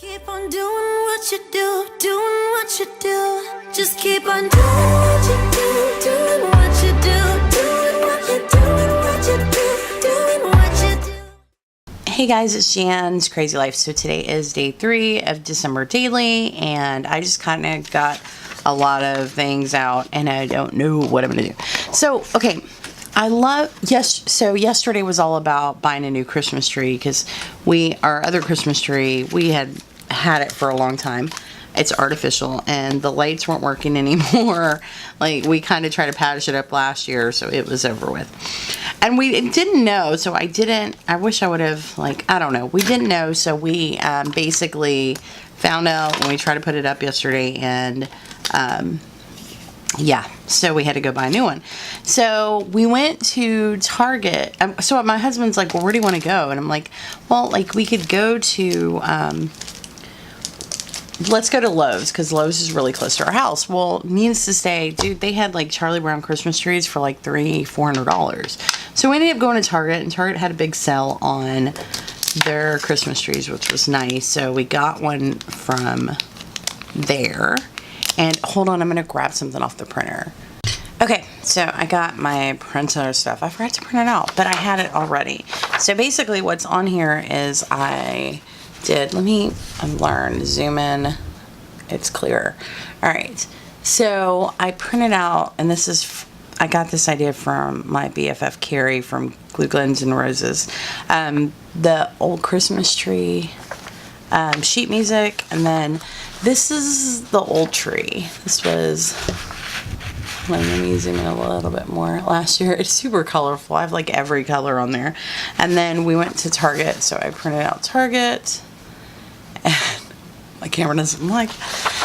Keep on doing what you do, doing what you do. Just keep on doing what you do, doing what you do, doing what you do, what you do, doing what you do. Hey guys, it's Janscrazylife. So today is day 3 of December daily, and I just kind of got a lot of things out, and I don't know what I'm gonna do. So okay. So yesterday was all about buying a new Christmas tree because our other Christmas tree, we had it for a long time. It's artificial and the lights weren't working anymore. Like, we kind of tried to patch it up last year, so it was over with. And we didn't know, so I wish I would have, I don't know. We didn't know, so we basically found out when we tried to put it up yesterday, and yeah, so we had to go buy a new one. So we went to Target. So my husband's like, well, where do you want to go? And I'm like, well, we could go to, let's go to Lowe's, because Lowe's is really close to our house. Well, needless to say, dude, they had Charlie Brown Christmas trees for $300-400. So we ended up going to Target, and Target had a big sale on their Christmas trees, which was nice. So we got one from there. And hold on, I'm going to grab something off the printer. Okay, so I got my printer stuff. I forgot to print it out, but I had it already. So basically what's on here is let me unlearn, zoom in, it's clearer. Alright, so I printed out, and I got this idea from my BFF Carrie from Glue Guns and Roses. The old Christmas tree, sheet music, and then this is the old tree. This was, let me zoom in a little bit more, last year. It's super colorful. I have every color on there. And then we went to Target, so I printed out Target, and my camera doesn't like.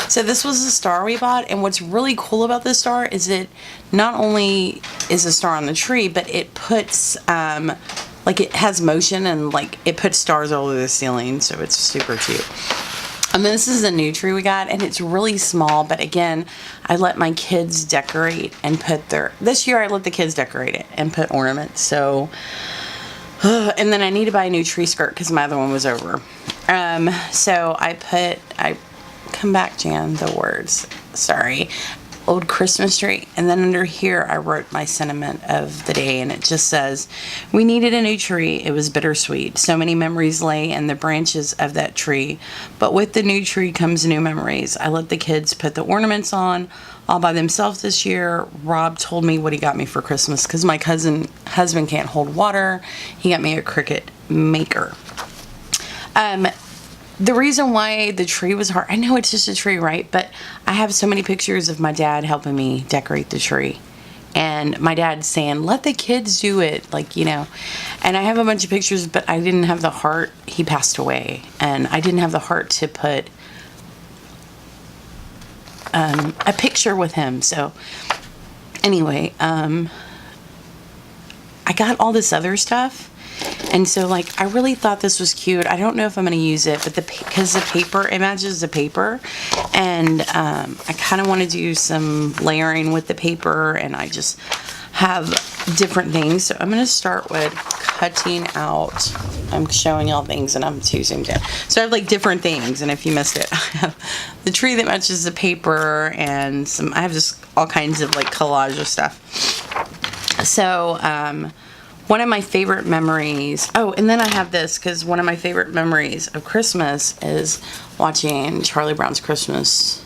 So this was the star we bought, and what's really cool about this star is it not only is a star on the tree, but it puts it has motion, and it puts stars all over the ceiling, so it's super cute. And this is a new tree we got, and it's really small, but again, I let my kids decorate and this year I let the kids decorate it and put ornaments, so, and then I need to buy a new tree skirt because my other one was over. So come back, Jan, the words, sorry. Old Christmas tree, and then under here I wrote my sentiment of the day, and it just says, we needed a new tree, it was bittersweet, so many memories lay in the branches of that tree, but with the new tree comes new memories. I let the kids put the ornaments on all by themselves this year. Rob told me what he got me for Christmas because my husband can't hold water. He got me a Cricut maker. The reason why the tree was hard, I know it's just a tree, right? But I have so many pictures of my dad helping me decorate the tree. And my dad saying, let the kids do it, And I have a bunch of pictures, but I didn't have the heart. He passed away. And I didn't have the heart to put a picture with him. So anyway, I got all this other stuff. And so, I really thought this was cute. I don't know if I'm going to use it, but because the paper, it matches the paper. And I kind of want to do some layering with the paper, and I just have different things. So I'm going to start with cutting out. I'm showing y'all things, and I'm too zoomed in. So I have, different things, and if you missed it, I have the tree that matches the paper, and I have just all kinds of, collage of stuff. So, one of my favorite memories, and then I have this, because one of my favorite memories of Christmas is watching Charlie Brown's Christmas.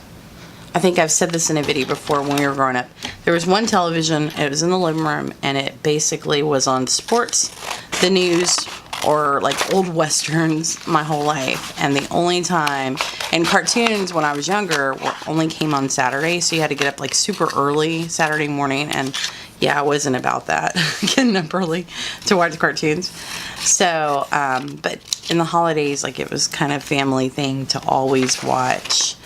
I think I've said this in a video before when we were growing up. There was one television, it was in the living room, and it basically was on sports, the news, or old westerns my whole life. And the only time, and cartoons when I was younger only came on Saturday, so you had to get up super early Saturday morning, and yeah, I wasn't about that, getting up early to watch cartoons. So, but in the holidays, it was kind of family thing to always watch,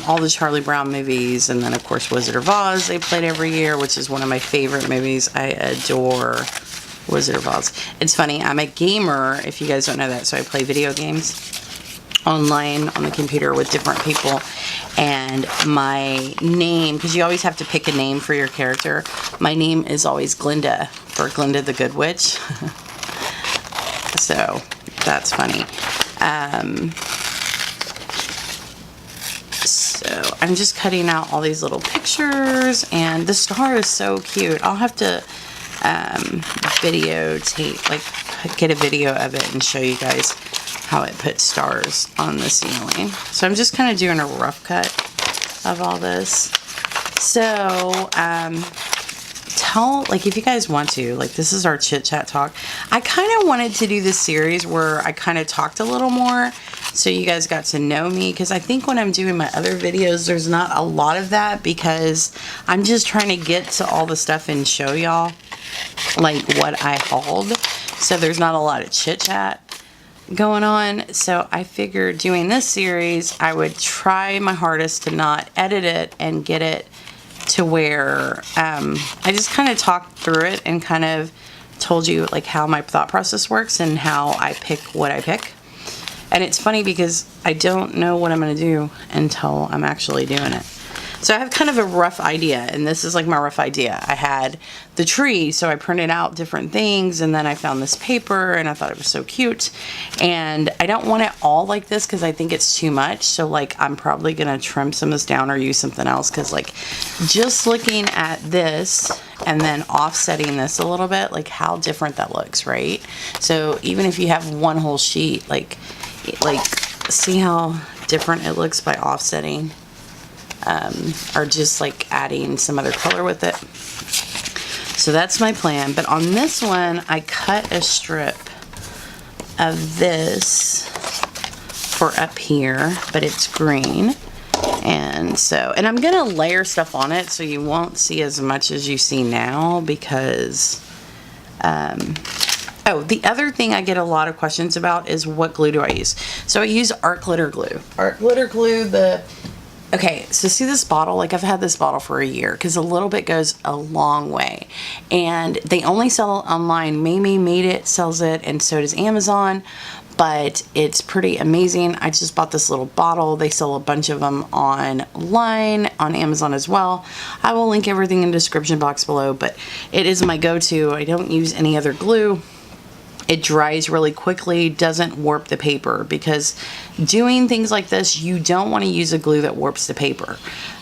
all the Charlie Brown movies, and then of course Wizard of Oz they played every year, which is one of my favorite movies. I adore Wizard of Oz. It's funny, I'm a gamer, if you guys don't know that, so I play video games online on the computer with different people, And my name, because you always have to pick a name for your character, my name is always Glinda, for Glinda the Good Witch. So that's funny. So I'm just cutting out all these little pictures, and the star is so cute. I'll have to videotape, like get a video of it and show you guys how it puts stars on the ceiling. So I'm just kind of doing a rough cut of all this. So like, if you guys want to, like, this is our chit chat talk. I kind of wanted to do this series where I kind of talked a little more so you guys got to know me, because I think when I'm doing my other videos there's not a lot of that, because I'm just trying to get to all the stuff and show y'all like what I hauled, so there's not a lot of chit chat going on. So I figured doing this series I would try my hardest to not edit it and get it to where I just kind of talked through it and kind of told you like how my thought process works and how I pick what I pick. And it's funny because I don't know what I'm going to do until I'm actually doing it. So I have kind of a rough idea, and this is like my rough idea. I had the tree, so I printed out different things, and then I found this paper and I thought it was so cute. And I don't want it all like this because I think it's too much. So like I'm probably gonna trim some of this down or use something else, because like just looking at this and then offsetting this a little bit, like how different that looks, right? So even if you have one whole sheet, like see how different it looks by offsetting. Or just like adding some other color with it. So that's my plan. But on this one, I cut a strip of this for up here, but it's green. And so, and I'm gonna layer stuff on it so you won't see as much as you see now, because oh, the other thing I get a lot of questions about is what glue do I use. So I use art glitter glue. Art glitter glue, okay, so see this bottle? Like, I've had this bottle for a year because a little bit goes a long way. And they only sell it online. Mamie Made It sells it, and so does Amazon. But it's pretty amazing. I just bought this little bottle. They sell a bunch of them online, on Amazon as well. I will link everything in the description box below, but it is my go-to. I don't use any other glue. It dries really quickly, doesn't warp the paper, because doing things like this, you don't want to use a glue that warps the paper.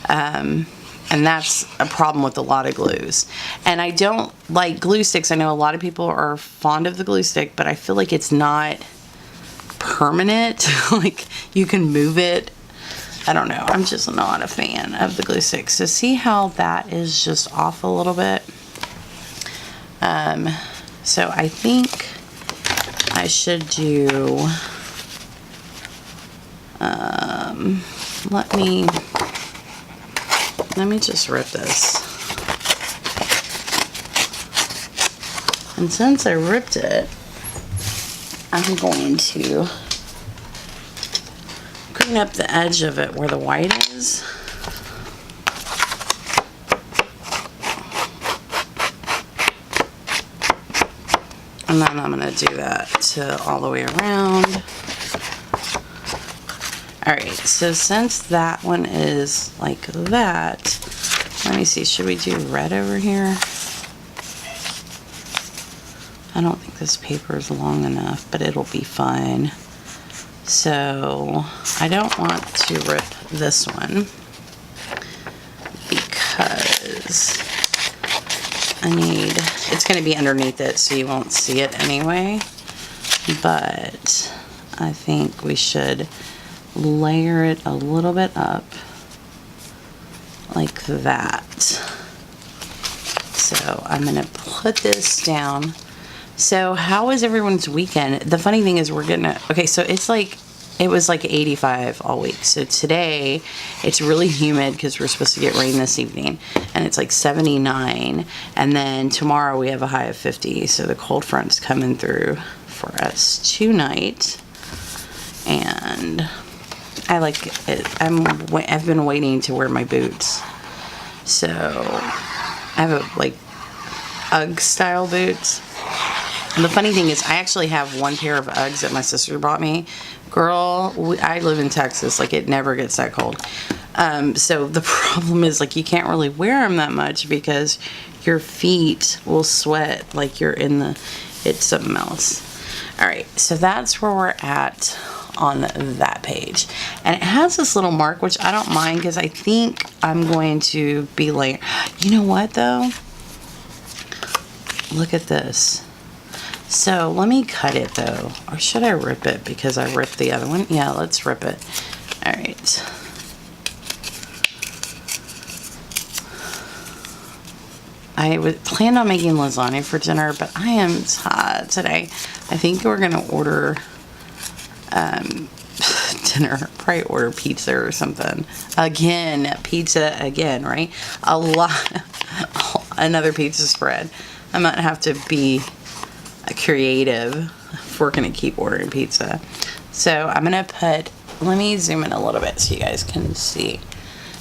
And that's a problem with a lot of glues. And I don't like glue sticks. I know a lot of people are fond of the glue stick, but I feel like it's not permanent. Like, you can move it. I don't know. I'm just not a fan of the glue stick. So see how that is just off a little bit? So I think I should do, let me just rip this. And since I ripped it, I'm going to clean up the edge of it where the white is. And then I'm going to do that to all the way around. Alright, so since that one is like that, let me see, should we do red over here? I don't think this paper is long enough, but it'll be fine. So I don't want to rip this one because it's going to be underneath it, so you won't see it anyway. But I think we should layer it a little bit up like that. So I'm going to put this down. So how was everyone's weekend? The funny thing is we're getting okay, so it was like 85 all week. So today it's really humid because we're supposed to get rain this evening, and it's like 79. And then tomorrow we have a high of 50. So the cold front's coming through for us tonight. And I like it. I've been waiting to wear my boots. So I have like UGG style boots. And the funny thing is I actually have one pair of Uggs that my sister bought me. Girl, I live in Texas, like it never gets that cold. So the problem is, like, you can't really wear them that much because your feet will sweat like you're in the, it's something else. All right, so that's where we're at on that page. And it has this little mark, which I don't mind because I think I'm going to be like, you know what though? Look at this. So let me cut it though. Or should I rip it because I ripped the other one? Yeah, let's rip it. All right. I planned on making lasagna for dinner, but I am tired today. I think we're gonna order dinner. Probably order pizza or something. Again, pizza again, right? A lot. Another pizza spread. I might have to be creative if we're gonna keep ordering pizza. So I'm gonna put. Let me zoom in a little bit so you guys can see.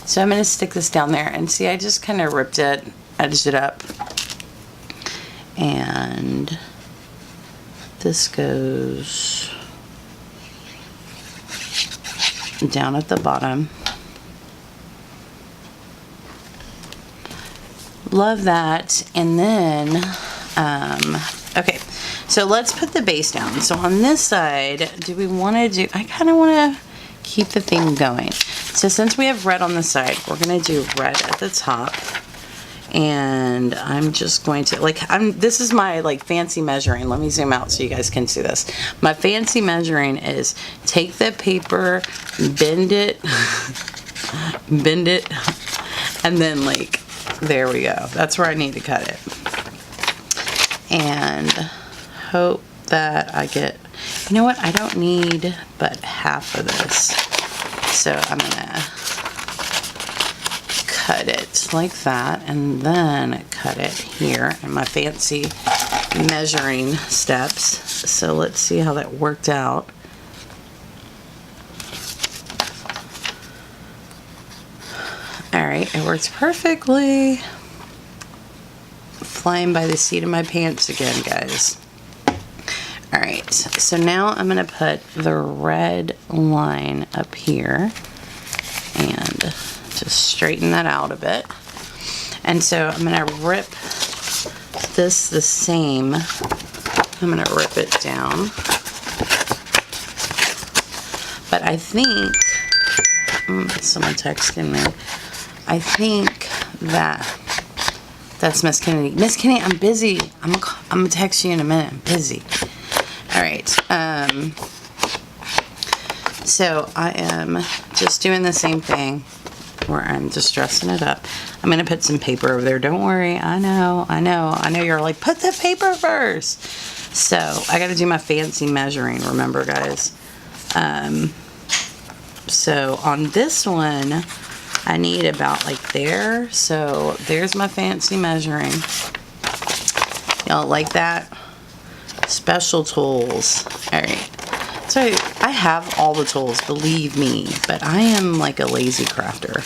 So I'm gonna stick this down there and see. I just kind of ripped it. Edged it up, and this goes down at the bottom. Love that. And then okay, so let's put the base down. So on this side, do we want to do, I kind of want to keep the theme going. So since we have red on the side, we're going to do red at the top. And I'm just going to, like, this is my, like, fancy measuring. Let me zoom out so you guys can see this. My fancy measuring is take the paper, bend it, and then, like, there we go. That's where I need to cut it. And hope that I get, you know what? I don't need but half of this. So I'm gonna cut it like that, and then cut it here in my fancy measuring steps. So let's see how that worked out. All right, it works perfectly. Flying by the seat of my pants again, guys. All right, so now I'm gonna put the red line up here and just straighten that out a bit. And so I'm gonna rip this the same. I'm gonna rip it down. But I think, someone texting me. I think that's Miss Kennedy. Miss Kennedy, I'm busy. I'm gonna text you in a minute. I'm busy. All right. So I am just doing the same thing where I'm just dressing it up. I'm gonna put some paper over there. Don't worry. I know you're like, put the paper first. So I gotta do my fancy measuring, remember, guys. So on this one, I need about like there. So there's my fancy measuring. Y'all like that? Special tools. All right. So I have all the tools, believe me, but I am like a lazy crafter.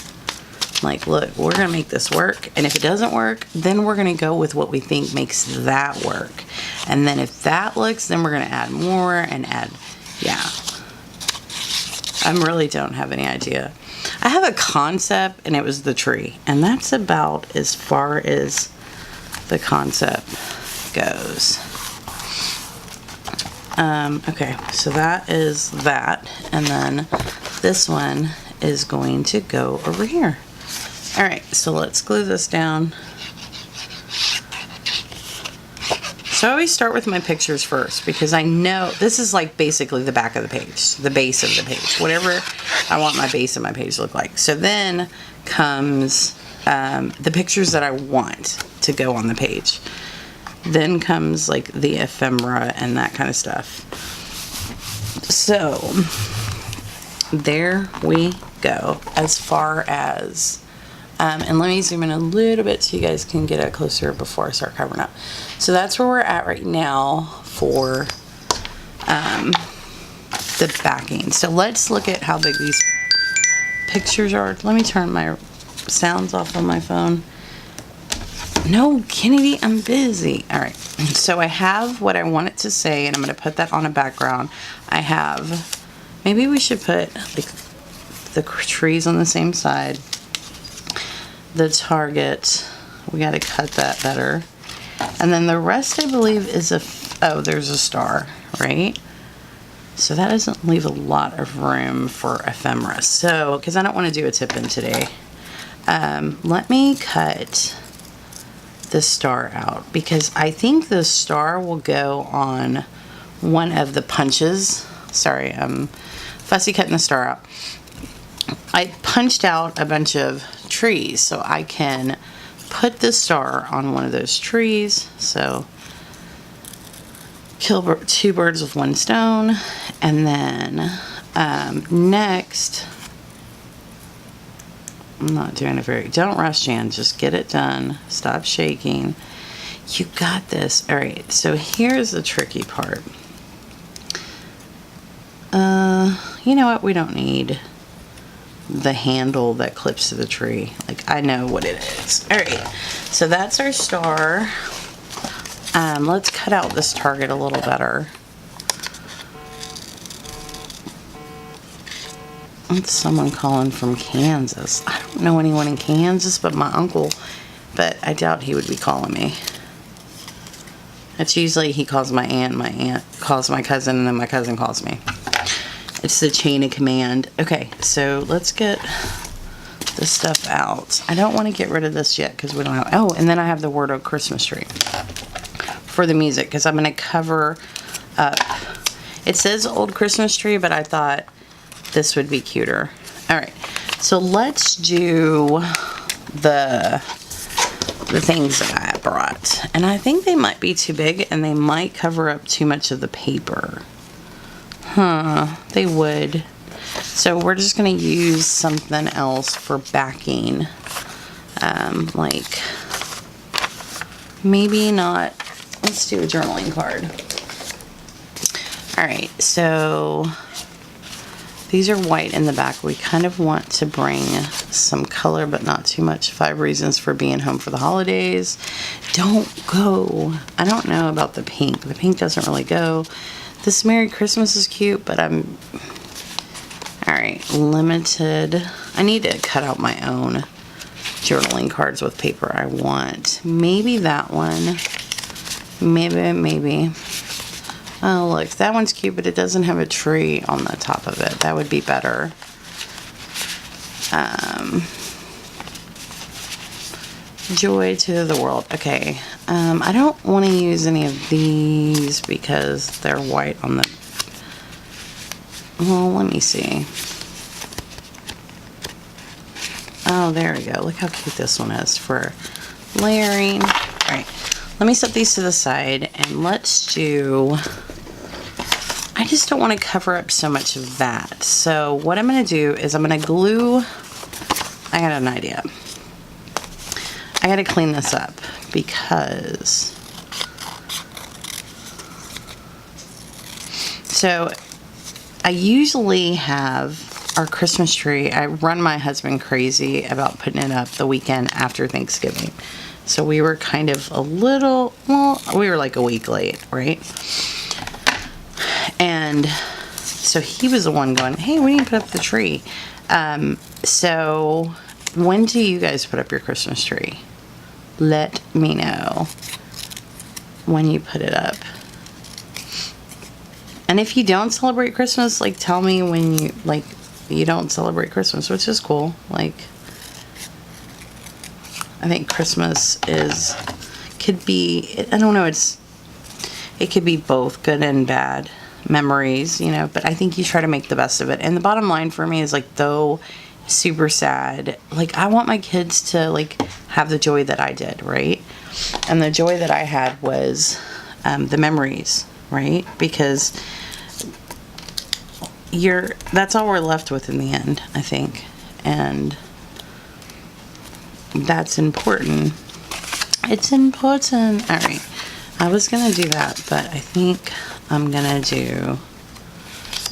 Like, look, we're gonna make this work, and if it doesn't work, then we're gonna go with what we think makes that work. And then if that looks, then we're gonna add more and add, yeah. I really don't have any idea. I have a concept, and it was the tree, and that's about as far as the concept goes. Okay, so that is that, and then this one is going to go over here. All right, so let's glue this down. So I always start with my pictures first because I know this is like basically the back of the page, the base of the page, whatever I want my base of my page to look like. So then comes the pictures that I want to go on the page. Then comes like the ephemera and that kind of stuff. So there we go as far as and let me zoom in a little bit so you guys can get it closer before I start covering up. So that's where we're at right now for the backing. So let's look at how big these pictures are. Let me turn my sounds off on my phone. No, Kennedy, I'm busy. All right, so I have what I want it to say, and I'm going to put that on a background. I have, maybe we should put like the trees on the same side. The target, we got to cut that better. And then the rest, I believe, is oh, there's a star, right? So that doesn't leave a lot of room for ephemera. So, because I don't want to do a tip-in today, let me cut the star out, because I think the star will go on one of the punches. Sorry, I'm fussy cutting the star out. I punched out a bunch of trees so I can put the star on one of those trees. So kill two birds with one stone. And then next, I'm not doing it very, don't rush, Jan, just get it done. Stop shaking. You got this. All right, so here's the tricky part. You know what, we don't need the handle that clips to the tree. Like, I know what it is. All right, so that's our star. Let's cut out this target a little better. It's someone calling from Kansas. I don't know anyone in Kansas but my uncle, but I doubt he would be calling me. It's usually he calls my aunt calls my cousin, and then my cousin calls me. It's the chain of command. Okay, so let's get this stuff out. I don't want to get rid of this yet because we don't have, oh, and then I have the word of Christmas tree for the music, because I'm going to cover up. It says old Christmas tree, but I thought this would be cuter. All right, so let's do the things that I brought. And I think they might be too big, and they might cover up too much of the paper. They would. So we're just going to use something else for backing. Like, maybe not. Let's do a journaling card. All right, so these are white in the back. We kind of want to bring some color, but not too much. 5 reasons for being home for the holidays. Don't go. I don't know about the pink. The pink doesn't really go. This Merry Christmas is cute, but I'm... Alright, limited. I need to cut out my own journaling cards with paper. I want maybe that one. Maybe. Oh, look, that one's cute, but it doesn't have a tree on the top of it. That would be better. Joy to the world. Okay. I don't want to use any of these because they're white on the... Well, let me see. Oh, there we go. Look how cute this one is for layering. All right. Let me set these to the side, and let's do... I just don't want to cover up so much of that. So what I'm going to do is I'm going to glue... I got an idea. I got to clean this up because... So I usually have our Christmas tree. I run my husband crazy about putting it up the weekend after Thanksgiving. So we were kind of a little, well, we were like a week late, right? And so he was the one going, hey, we need to put up the tree. So when do you guys put up your Christmas tree? Let me know when you put it up. And if you don't celebrate Christmas, like, tell me when you, like, you don't celebrate Christmas, which is cool. Like, I think Christmas could be, I don't know, it could be both good and bad memories, you know, but I think you try to make the best of it. And the bottom line for me is, like, though super sad, like, I want my kids to, like, have the joy that I did, right? And the joy that I had was the memories, right? Because that's all we're left with in the end, I think. And that's important. It's important. All right. I was going to do that, but I think I'm going to do,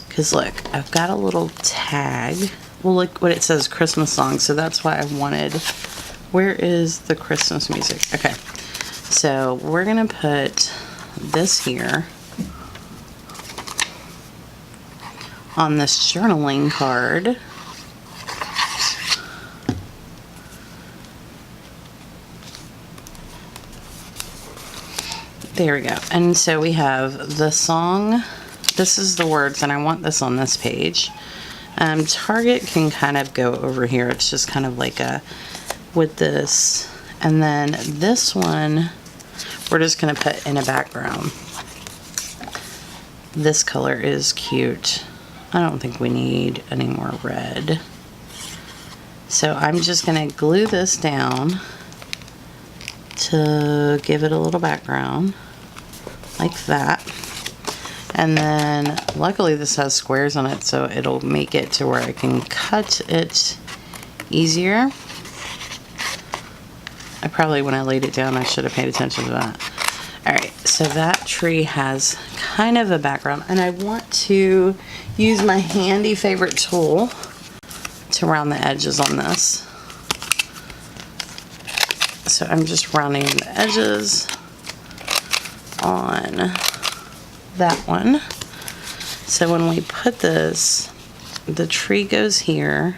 because look, I've got a little tag. Well, look what it says, Christmas song. So that's why I wanted, where is the Christmas music? Okay. So we're going to put this here on this journaling card. There we go. And so we have the song. This is the words, and I want this on this page. Target can kind of go over here. It's just kind of like a, with this. And then this one, we're just going to put in a background. This color is cute. I don't think we need any more red. So I'm just going to glue this down to give it a little background, like that. And then luckily this has squares on it, so it'll make it to where I can cut it easier. I probably, when I laid it down, I should have paid attention to that. Alright, so that tree has kind of a background, and I want to use my handy favorite tool to round the edges on this. So I'm just rounding the edges on that one. So when we put this, the tree goes here,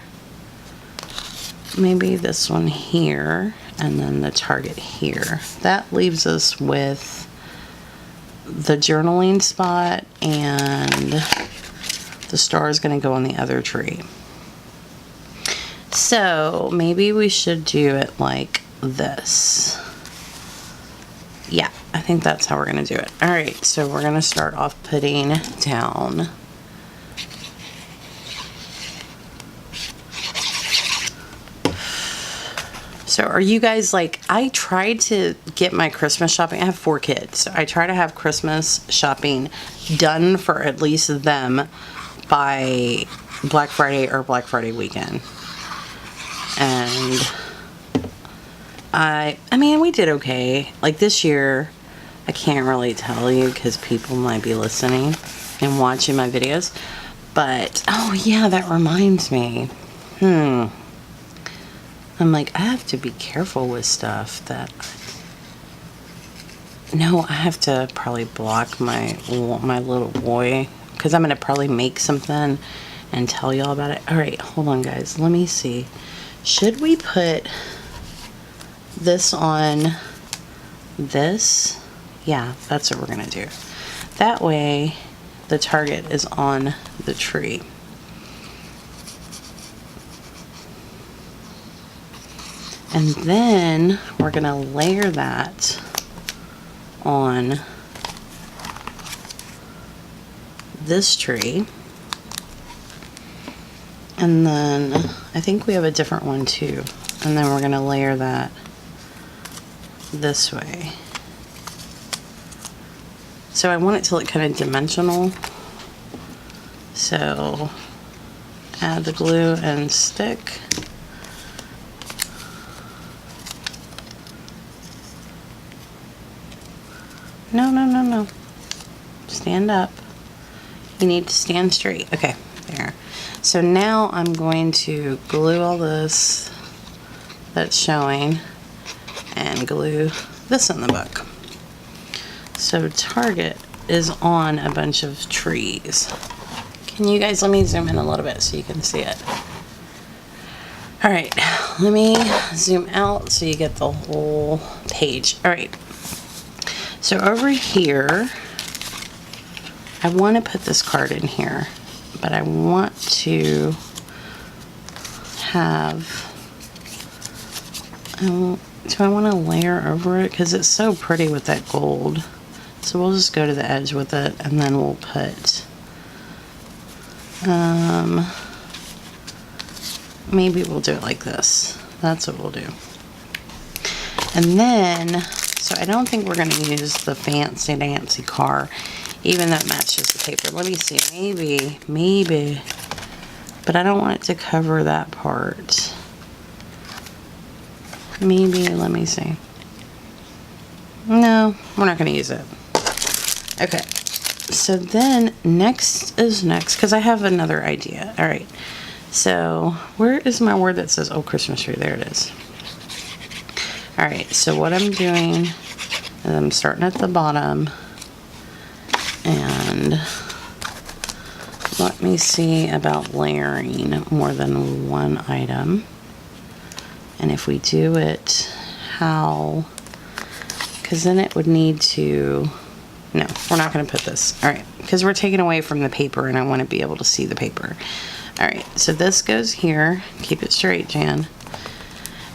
maybe this one here, and then the target here. That leaves us with the journaling spot, and the star is going to go on the other tree. So maybe we should do it like this. Yeah, I think that's how we're going to do it. Alright, so we're going to start off putting down So are you guys like, I tried to get my Christmas shopping. I have 4 kids. So I try to have Christmas shopping done for at least them by Black Friday or Black Friday weekend. And I mean, we did okay. Like this year, I can't really tell you because people might be listening and watching my videos. But, oh yeah, that reminds me. I'm like, I have to be careful with stuff that... No, I have to probably block my little boy, because I'm going to probably make something and tell y'all about it. Alright, hold on guys. Let me see. Should we put this on this? Yeah, that's what we're going to do. That way, the target is on the tree. And then we're going to layer that on this tree. And then I think we have a different one too. And then we're going to layer that this way. So I want it to look kind of dimensional. So add the glue and stick. No. Stand up. You need to stand straight. Okay, there. So now I'm going to glue all this that's showing and glue this in the book. So Target is on a bunch of trees. Can you guys, let me zoom in a little bit so you can see it. Alright, let me zoom out so you get the whole page. Alright. So over here, I want to put this card in here, but I want to have, do I want to layer over it? Because it's so pretty with that gold. So we'll just go to the edge with it, and then we'll put, maybe we'll do it like this. That's what we'll do. And then, so I don't think we're going to use the fancy dancy car, even though it matches the paper. Let me see, maybe, but I don't want it to cover that part. Maybe, let me see. No, we're not going to use it. Okay, so then next, because I have another idea. All right, so where is my word that says, oh, Christmas tree? There it is. All right, so what I'm doing is I'm starting at the bottom, and let me see about layering more than one item. And if we do it, how, because then it would need to, no, we're not going to put this. All right, because we're taking away from the paper and I want to be able to see the paper. All right, so this goes here. Keep it straight, Jan.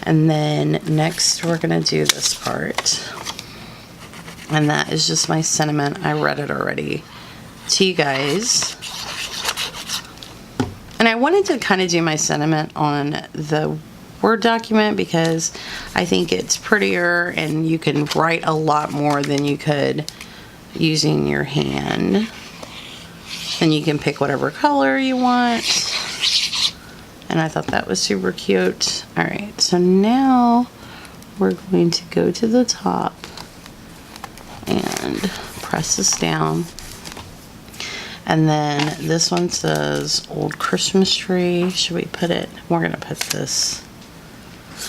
And then next we're going to do this part. And that is just my sentiment. I read it already to you guys. And I wanted to kind of do my sentiment on the Word document because I think it's prettier and you can write a lot more than you could using your hand. And you can pick whatever color you want. And I thought that was super cute. Alright, so now we're going to go to the top and press this down. And then this one says Old Christmas Tree. Should we put it? We're going to put this.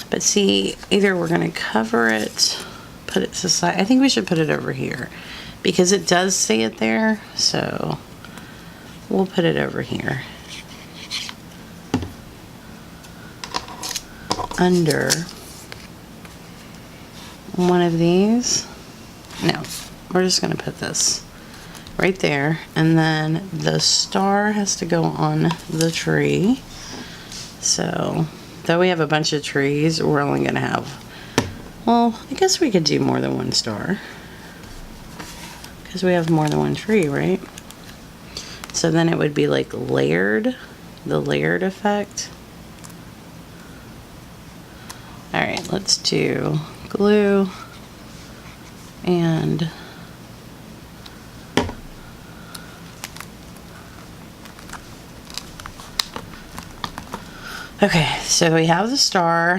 But see, either we're going to cover it, put it to the side. I think we should put it over here because it does say it there. So we'll put it over here. Under one of these. No, we're just going to put this right there, and then the star has to go on the tree. So though we have a bunch of trees, we're only gonna have, well, I guess we could do more than one star because we have more than one tree, right? So then it would be like layered, the layered effect. All right, let's do glue and okay, so we have the star,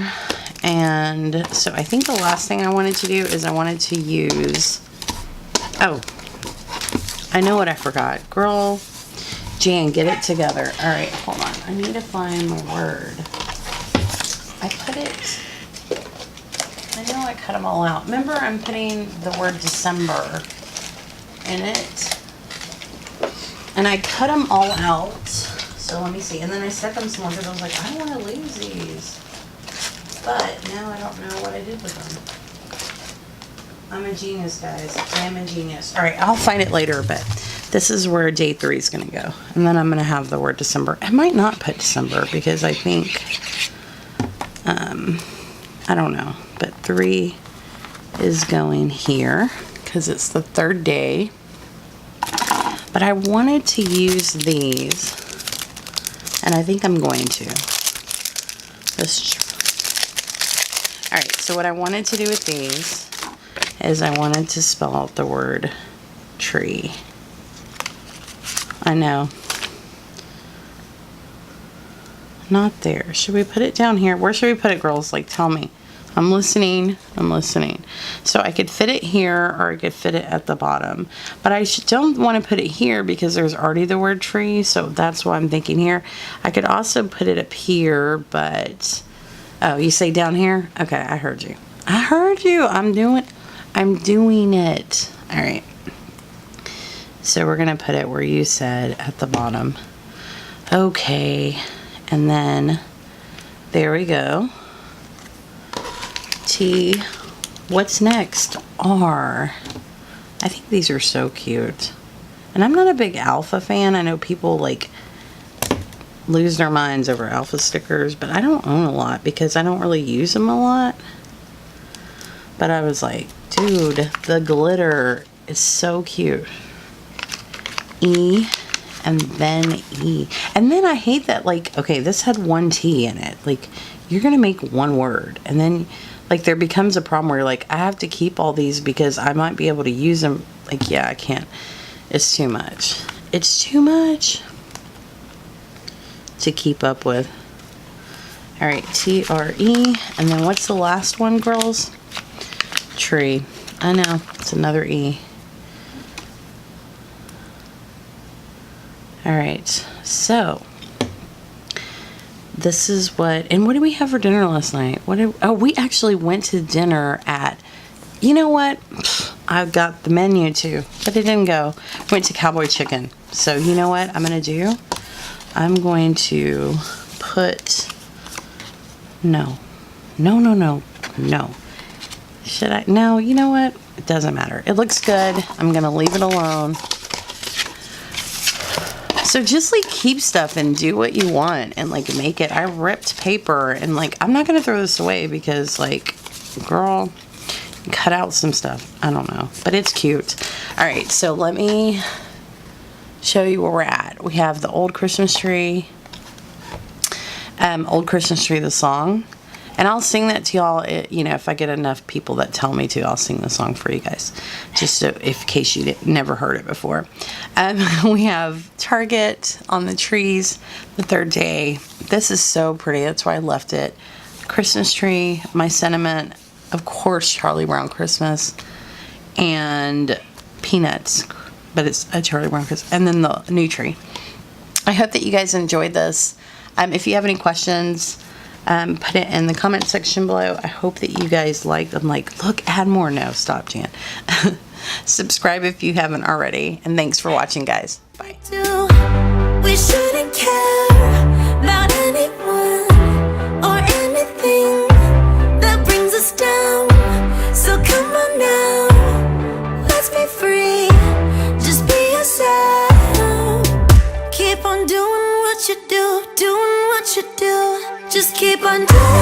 and so I think the last thing I wanted to do is I wanted to use, oh, I know what I forgot. Girl, Jan, get it together. All right, hold on. I need to find my word. I put it, I know I cut them all out. Remember, I'm putting the word December in it, and I cut them all out. So let me see. And then I set them somewhere because I was like, I don't want to lose these. But now I don't know what I did with them. I'm a genius, guys. I am a genius. All right, I'll find it later, but this is where day 3 is going to go. And then I'm going to have the word December. I might not put December because I think, I don't know. But 3 is going here because it's the 3rd day. But I wanted to use these. And I think I'm going to. Alright, so what I wanted to do with these is I wanted to spell out the word tree. I know. Not there. Should we put it down here? Where should we put it, girls? Like, tell me. I'm listening. I'm listening. So I could fit it here or I could fit it at the bottom. But I don't want to put it here because there's already the word tree. So that's why I'm thinking here. I could also put it up here, but... Oh, you say down here? Okay, I heard you. I heard you. I'm doing it. All right. So we're going to put it where you said at the bottom. Okay. And then there we go. T. What's next? R. I think these are so cute. And I'm not a big alpha fan. I know people like lose their minds over alpha stickers, but I don't own a lot because I don't really use them a lot. But I was like, dude, the glitter is so cute. E. And then E. And then I hate that, like, okay, this had one T in it. Like, you're going to make one word. And then, like, there becomes a problem where you're like, I have to keep all these because I might be able to use them. Like, yeah, I can't. It's too much. It's too much to keep up with. All right, T-R-E. And then what's the last one, girls? Tree. I know. It's another E. All right, so this is what, and what did we have for dinner last night? Oh, we actually went to dinner at, you know what? I've got the menu too, but it didn't go. Went to Cowboy Chicken. So you know what I'm going to do? I'm going to put, no. Should I? No, you know what? It doesn't matter. It looks good. I'm going to leave it alone. So just like keep stuff and do what you want and like make it. I ripped paper and like, I'm not going to throw this away because like, girl, cut out some stuff. I don't know, but it's cute. All right. So let me show you where we're at. We have the Old Christmas Tree, Old Christmas Tree, the song. And I'll sing that to y'all, you know, if I get enough people that tell me to, I'll sing the song for you guys. Just so, in case you never heard it before. We have Target on the trees, the third day. This is so pretty. That's why I left it. Christmas tree, my sentiment. Of course, Charlie Brown Christmas. And Peanuts. But it's a Charlie Brown Christmas. And then the new tree. I hope that you guys enjoyed this. If you have any questions, put it in the comment section below. I hope that you guys liked. I'm like, look, add more. No, stop, Jan. Subscribe if you haven't already. And thanks for watching, guys. Bye. We shouldn't care about anyone or anything that brings us down. So come on now, let's be free. Just be yourself. Keep on doing what you do, doing what you do. Just keep on doing.